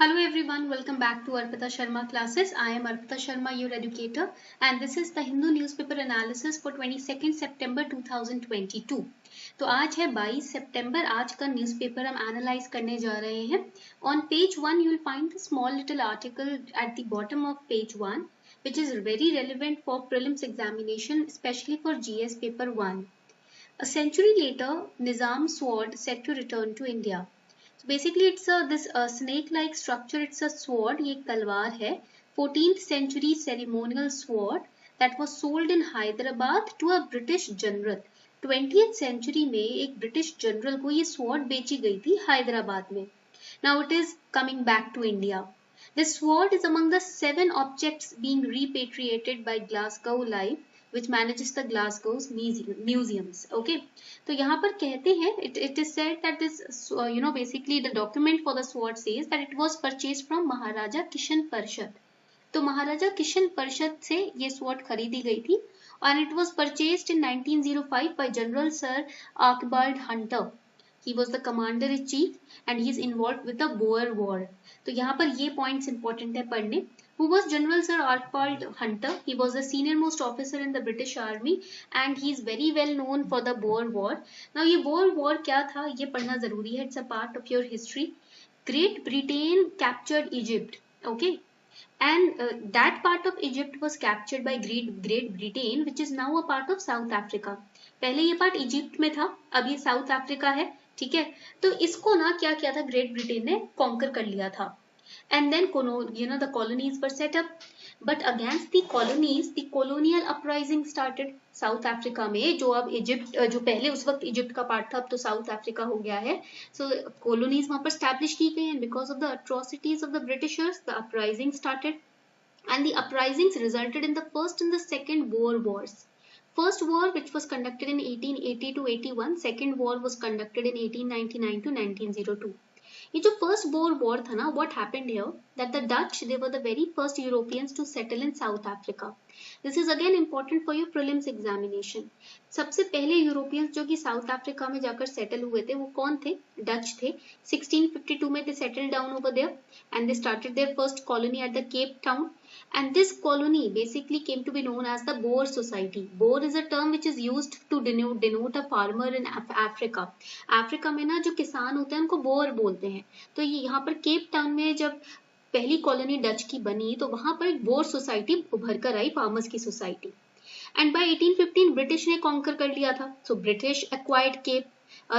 Hello everyone, welcome back to Arpita Sharma classes. I am Arpita Sharma, your educator, and this is the Hindu newspaper analysis for 22nd September 2022. तो आज है 22 सितंबर. आज का newspaper हम analyse करने जा रहे हैं. On page 1 you will find the small little article at the bottom of page 1 which is very relevant for prelims examination, especially for GS paper 1. A century later, Nizam's sword set to return to India. So basically it's this snake-like structure. It's a sword. ये एक तलवार है. 14th century ceremonial sword that was sold in Hyderabad to a British general. 20th century में एक British general को ये sword बेची गई थी हैदराबाद में. Now it is coming back to India. This sword is among the 7 objects being repatriated by Glasgow Life, which manages the Glasgow's museums. Okay, तो यहाँ पर कहते हैं it is said that this basically the document for the sword says that it was purchased from महाराजा किशन परिषद. तो महाराजा किशन परिषद से ये sword खरीदी गई थी and it was purchased in 1905 by General Sir Archibald Hunter. He was the commander in chief and he is involved with the Boer War. तो यहाँ पर ये points important है पढ़ने. Who was General Sir Archibald Hunter? He was the senior most officer in the British Army and he is very well known for the Boer War. Now ये Boer War क्या था ये पढ़ना जरूरी है. It's a part of your history. Great Britain captured Egypt. Okay. And that part of Egypt was captured by Great Britain, which is now a part of South Africa. पहले ये part Egypt में था, अब ये South Africa है, ठीक है. तो इसको ना क्या किया था, Great Britain ने conquer कर लिया था. And then the colonies were set up. But against the colonies, the colonial uprising started. South Africa में जो अब इजिप्ट जो पहले उस वक्त इजिप्ट का पार्ट था अब तो साउथ अफ्रीका हो गया है. So colonies वहाँ पर स्टैब्लिश की गई and because of the atrocities of the Britishers, the uprising started. And the uprisings resulted in the first and the second Boer Wars. First war which was conducted in 1880 to 81. Second war was conducted in 1899 to 1902. ये जो first Boer War था ना, what happened here that the Dutch, they were the very first Europeans to settle in South Africa. This is again important for your prelims examination. सबसे पहले Europeans जो कि south Africa में जाकर settle हुए थे वो कौन थे? डच थे. 1652 में they settled down over there and they started their first colony at the Cape Town. And this colony basically came to be known as the Boer Society. Boer is a term which is used to denote a farmer in Africa. Africa में ना जो किसान होते हैं उनको bore बोलते हैं. तो ये यहाँ पर केप टाउन में जब पहली कॉलोनी डच की बनी तो वहां पर एक बोर सोसाइटी उभर कर आई, फार्मर्स की सोसाइटी. एंड बाय 1815 ब्रिटिश ने कॉन्कर कर लिया था. So British acquired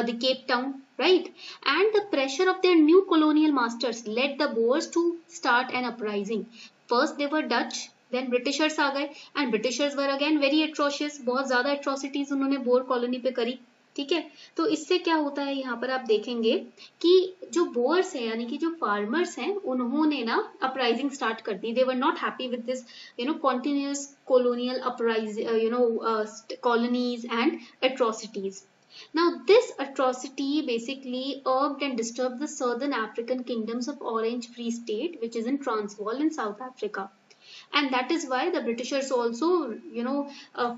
the Cape Town, right? And the pressure of their new colonial masters led the Boers to start an uprising. First they were Dutch, then Britishers आ गए and Britishers were again very atrocious. बहुत ज़्यादा atrocities उन्होंने bore colony पे करी. ठीक है, तो इससे क्या होता है यहाँ पर आप देखेंगे कि जो बोर्स है यानी कि जो फार्मर्स हैं उन्होंने ना अपराइजिंग स्टार्ट कर दी. They were not happy with this continuous colonial uprising, colonies and atrocities. Now this atrocity basically irked and disturbed the southern African kingdoms of Orange Free State, which is in Transvaal in South Africa. And that is why the Britishers also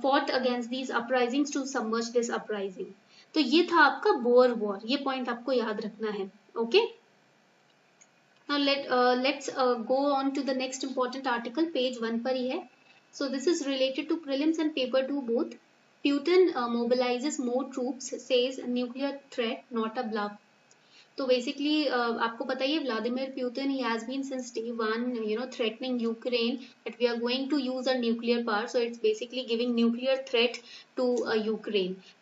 fought against these uprisings to submerge this uprising. तो ये था आपका bore war. ये point आपको याद रखना है. Okay, now let's go on to the next important article. Page 1 पर ही है. So this is related to prelims and paper 2 both. Putin mobilizes more troops, says nuclear threat not a bluff. तो basically आपको पता ही है Vladimir Putin ही has been since day one threatening Ukraine that we are going to use a nuclear power. So it's basically giving nuclear threat to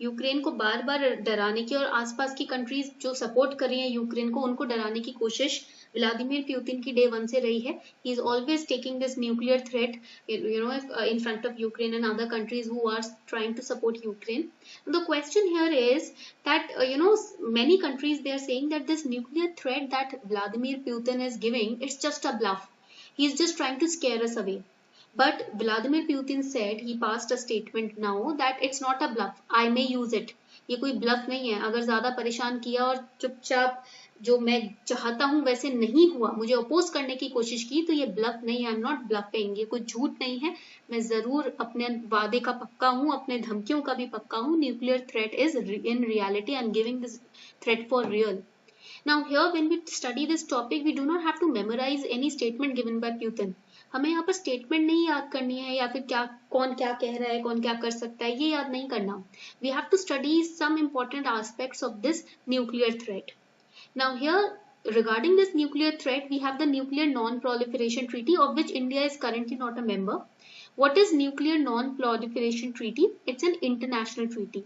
Ukraine को बार बार डराने की और आसपास की कंट्रीज जो सपोर्ट कर रही हैं यूक्रेन को उनको डराने की कोशिश व्लादिमीर पुतिन की डे वन से रही है. He is always taking this nuclear threat in front of Ukraine and other countries who are trying to support Ukraine. The question here is that many countries, they are saying that this nuclear threat that Vladimir Putin is giving, it's just a bluff. He is just trying to scare us away. But Vladimir Putin said, he passed a statement now that it's not a bluff. I may use it. ये कोई bulb नहीं है. अगर ज्यादा परेशान किया और चुपचाप जो मैं चाहता हूं वैसे नहीं हुआ, मुझे अपोज करने की कोशिश की, तो ये ब्लफ नहीं है. I am not bluffing. ये कोई झूठ नहीं है. मैं जरूर अपने वादे का पक्का हूं, अपने धमकियों का भी पक्का हूं. Nuclear threat is in reality. I am giving this threat for real. Now here when we study this topic, we do not have to memorize any statement given by Putin. हमें यहाँ पर स्टेटमेंट नहीं याद करनी है या फिर क्या कौन क्या कह रहा है, कौन क्या कर सकता है, ये याद नहीं करना. We have to study some important aspects of this nuclear threat. Now here regarding this nuclear threat, we have the Nuclear Non-Proliferation Treaty, of which India is currently not a member. What is Nuclear Non-Proliferation Treaty? It's an international treaty.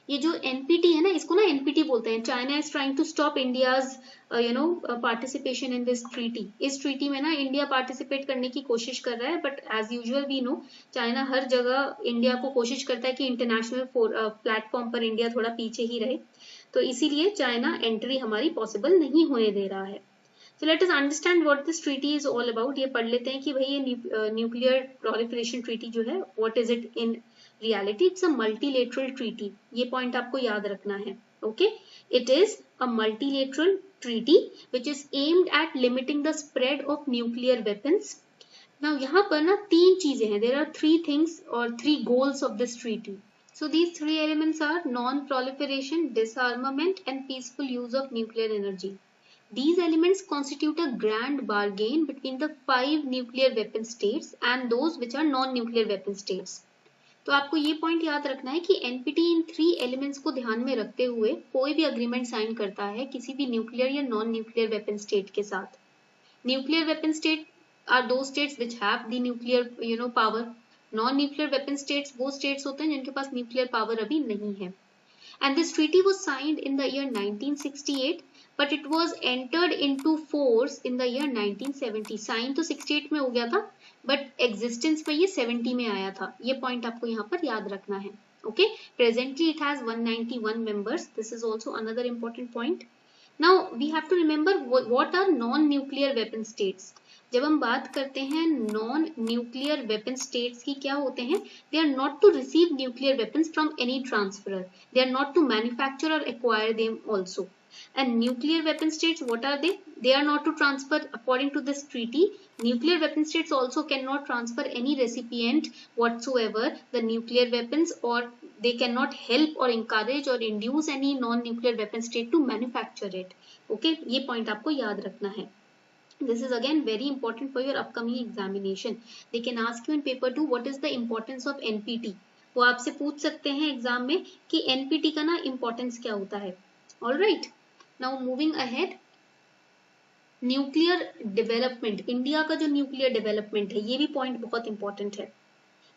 ये जो NPT है ना, इसको ना NPT बोलते हैं. China is trying to stop India's participation in this treaty. इस treaty में ना इंडिया पार्टिसिपेट करने की कोशिश कर रहा है, but as usual we know China हर जगह इंडिया को कोशिश करता है कि इंटरनेशनल प्लेटफॉर्म पर इंडिया थोड़ा पीछे ही रहे, तो इसीलिए चाइना एंट्री हमारी पॉसिबल नहीं होने दे रहा है. So let us understand what this treaty is all about. ये पढ़ लेते हैं कि भाई ये न्यूक्लियर प्रोलिफरेशन ट्रीटी जो है, what is it in reality? It's a multilateral treaty. ये पॉइंट आपको याद रखना है. Okay, it is a multilateral treaty which is aimed at limiting the spread of nuclear weapons. Now यहाँ पर ना तीन चीजें हैं. There are three things or three goals of this treaty. So these three elements are non-proliferation, disarmament, and peaceful use of nuclear energy. These elements constitute a grand bargain between the 5 nuclear weapon states and those which are non-nuclear weapon states. तो आपको ये point याद रखना है कि NPT इन 3 elements को ध्यान में रखते हुए कोई भी अग्रीमेंट साइन करता है किसी भी न्यूक्लियर या नॉन न्यूक्लियर वेपन स्टेट के साथ. न्यूक्लियर वेपन स्टेट आर दो states which have the nuclear power. Non nuclear weapon states वो स्टेट्स होते हैं जिनके पास न्यूक्लियर पावर अभी नहीं है. And this treaty was signed in the year 1968, but it was entered into force in the year 1970. Sign तो 68 में हो गया था, but existence में ये 70 में आया था. ये पॉइंट आपको यहाँ पर याद रखना है. Okay, presently it has 191 members. This is also another important point. Now we have to remember what are non-nuclear weapon states. जब हम बात करते हैं नॉन न्यूक्लियर वेपन स्टेट्स की, क्या होते हैं? They are not to receive nuclear weapons from any transferer. They are not to manufacture or acquire them also. And nuclear weapon states, what are they? They are not to transfer according to this treaty. Nuclear weapon states also cannot transfer any recipient whatsoever the nuclear weapons, or they cannot help or encourage or induce any non-nuclear weapon state to manufacture it. Okay, ये point आपको याद रखना है. This is again very important for your upcoming examination. They can ask you in paper 2 what is the importance of NPT. वो आपसे पूछ सकते हैं एग्जाम में कि NPT का ना importance क्या होता है. All right. Now moving ahead. Nuclear development, India का जो न्यूक्लियर डेवलपमेंट है, ये भी पॉइंट बहुत इंपॉर्टेंट है.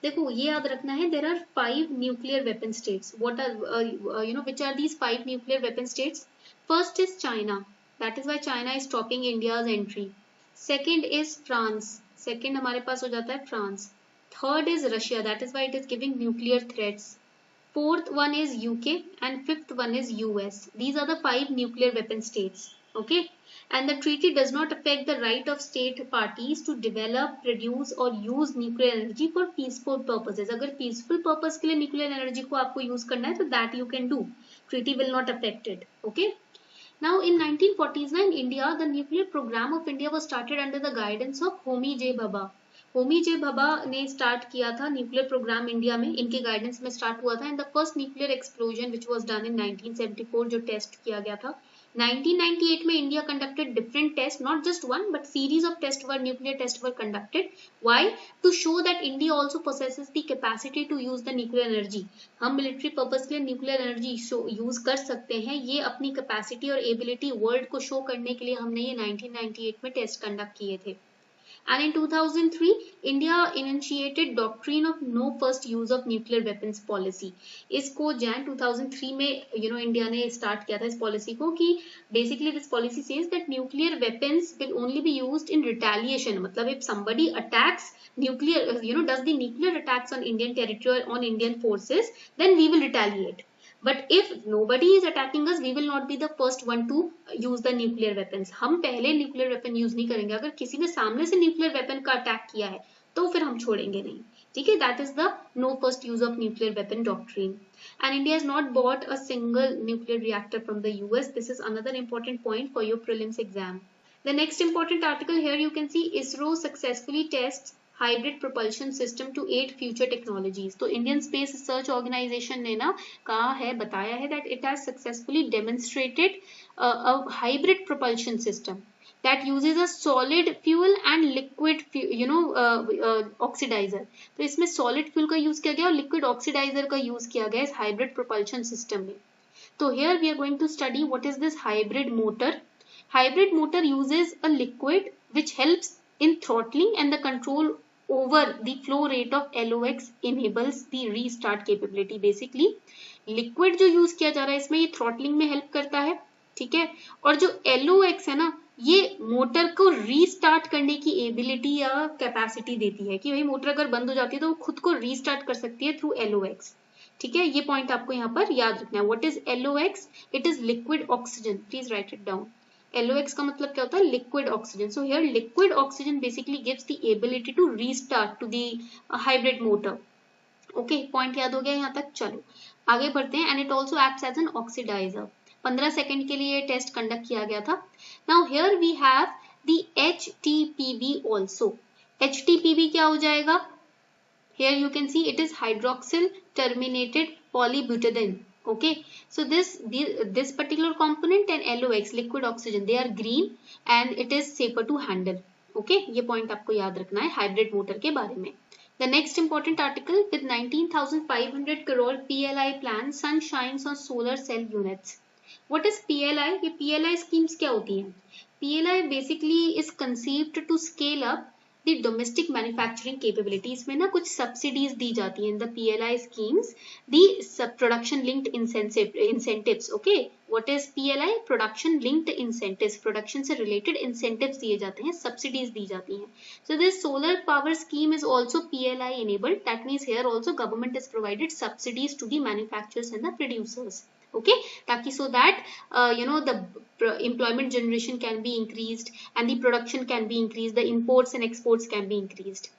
देखो ये याद रखना है, there are 5 nuclear weapon states. What are which are these 5 nuclear weapon states? First is China. That is why China is stopping India's entry. Second is France. Second हमारे पास हो जाता है France. Third is Russia. That is why it is giving nuclear threats. Fourth one is UK and fifth one is US. These are the 5 nuclear weapon states. Okay. And the treaty does not affect the right of state parties to develop, produce or use nuclear energy for peaceful purposes. अगर peaceful purpose के लिए nuclear energy को आपको use करना है तो that you can do. Treaty will not affect it. Okay. Now in 1949 India, the nuclear program of India was started under the guidance of Homi J. Bhabha. Homi जे भाभा ने start किया था nuclear programme India में, इनके guidance में start हुआ था. And the first nuclear explosion which was done in 1974 जो test किया गया था. 1998 में India conducted different test, not just one but series of test were, nuclear test were conducted. Why? To show that India also possesses the capacity to use the nuclear energy. हम military purpose के लिए nuclear energy use कर सकते हैं, ये अपनी capacity और ability world को शो करने के लिए हमने ये 1998 में टेस्ट कंडक्ट किए थे. And in 2003, India initiated doctrine of no first use of nuclear weapons policy. इसको Jan 2003 में इंडिया ने स्टार्ट किया था इस पॉलिसी को, कि basically this policy says that nuclear weapons will only be used in retaliation. मतलब if somebody attacks nuclear, does the nuclear attacks on Indian territory or on Indian forces, then we will retaliate. But if nobody is attacking us, we will not be the first one to use the nuclear weapons. हम पहले nuclear weapon use नहीं करेंगे. अगर किसी ने सामने से nuclear weapon का attack किया है तो फिर हम छोड़ेंगे नहीं. ठीक है, that is the no first use of nuclear weapon doctrine. And India has not bought a single nuclear reactor from the US. This is another important point for your prelims exam. The next important article here you can see, ISRO successfully tests hybrid propulsion system to add future technologies. तो Indian space research organisation ने ना कहा है, बताया है that it has successfully demonstrated a hybrid propulsion system that uses a solid fuel and liquid oxidizer। तो इसमें solid fuel का यूज किया गया और liquid oxidizer का यूज किया गया इस hybrid propulsion system में। तो here we are going to study what is this hybrid motor. Hybrid motor uses a liquid which helps in throttling and the control over the flow rate of LOX enables the restart capability। Basically liquid जो use किया जा रहा है इसमें ये throttling में help करता है, ठीक है, और जो LOX है ना ये मोटर को रीस्टार्ट करने की एबिलिटी या कैपेसिटी देती है कि भाई मोटर अगर बंद हो जाती है तो वो खुद को रीस्टार्ट कर सकती है थ्रू LOX। ठीक है, ये पॉइंट आपको यहाँ पर याद रखना है। What is LOX? It is liquid oxygen. Please write it down. LOX का मतलब क्या होता है? Liquid oxygen. So here liquid oxygen basically gives the ability to restart to the hybrid motor. Okay, point याद हो गया यहाँ तक? चलो आगे बढ़ते हैं। And it also acts as an oxidiser. 15 second के लिए टेस्ट कंडक्ट किया गया था। Now here we have the HTPB also. HTPB क्या हो जाएगा? Here you can see it is hydroxyl terminated polybutadiene. Okay, so this particular component and LOX liquid oxygen they are green and it is safer to handle. Okay, ये point आपको याद रखना है hybrid motor के बारे में। The next important article, with 19,500 crore PLI plan, sun shines on solar cell units. What is PLI? ये PLI schemes क्या होती हैं? PLI basically is conceived to scale up the domestic manufacturing capability। इसमें ना कुछ सब्सिडीज दी जाती हैं। The PLI schemes, the production linked incentives। Okay, what is PLI? Production linked incentives। Production से रिलेटेड incentives दिए जाते हैं, सब्सिडीज दी जाती हैं। So this solar power scheme is also PLI enabled। That means here also government has provided subsidies to the manufacturers and the producers। Okay, ताकि so that the employment generation can be increased and the production can be increased, the imports and exports can be increased।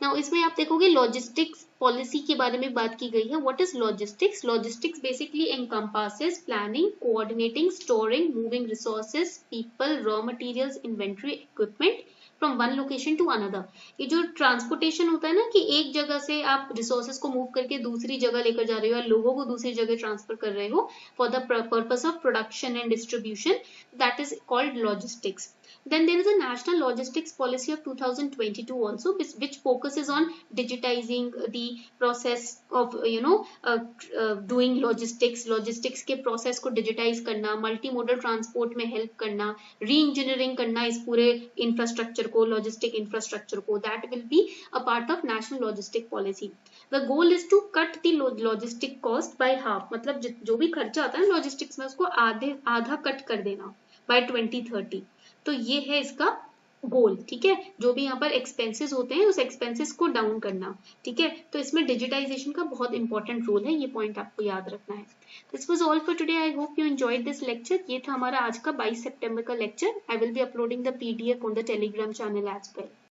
Now इसमें आप देखोगे logistics policy के बारे में बात की गई है। What is logistics? Logistics basically encompasses planning, coordinating, storing, moving resources, people, raw materials, inventory, equipment from one location to another. ये जो ट्रांसपोर्टेशन होता है ना कि एक जगह से आप रिसोर्सेज को मूव करके दूसरी जगह लेकर जा रहे हो या लोगों को दूसरी जगह ट्रांसफर कर रहे हो for the purpose of production and distribution, that is called logistics. Then there is a national logistics policy of 2022 also, which focuses on digitizing the process of doing logistics। logistics के process को digitize करना, multimodal transport में help करना, re-engineering करना इस पूरे infrastructure को, logistic infrastructure को, that will be a part of national logistic policy। The goal is to cut the logistic cost by half। मतलब जो भी खर्चा आता है logistics में उसको आधा कट कर देना by 2030। तो ये है इसका गोल। ठीक है, जो भी यहाँ पर एक्सपेंसेस होते हैं उस एक्सपेंसेस को डाउन करना। ठीक है, तो इसमें डिजिटाइजेशन का बहुत इंपॉर्टेंट रोल है, ये पॉइंट आपको याद रखना है। This was all for today. I hope you enjoyed this lecture. ये था हमारा आज का 22 सितंबर का lecture. I will be uploading the PDF on the Telegram channel as well.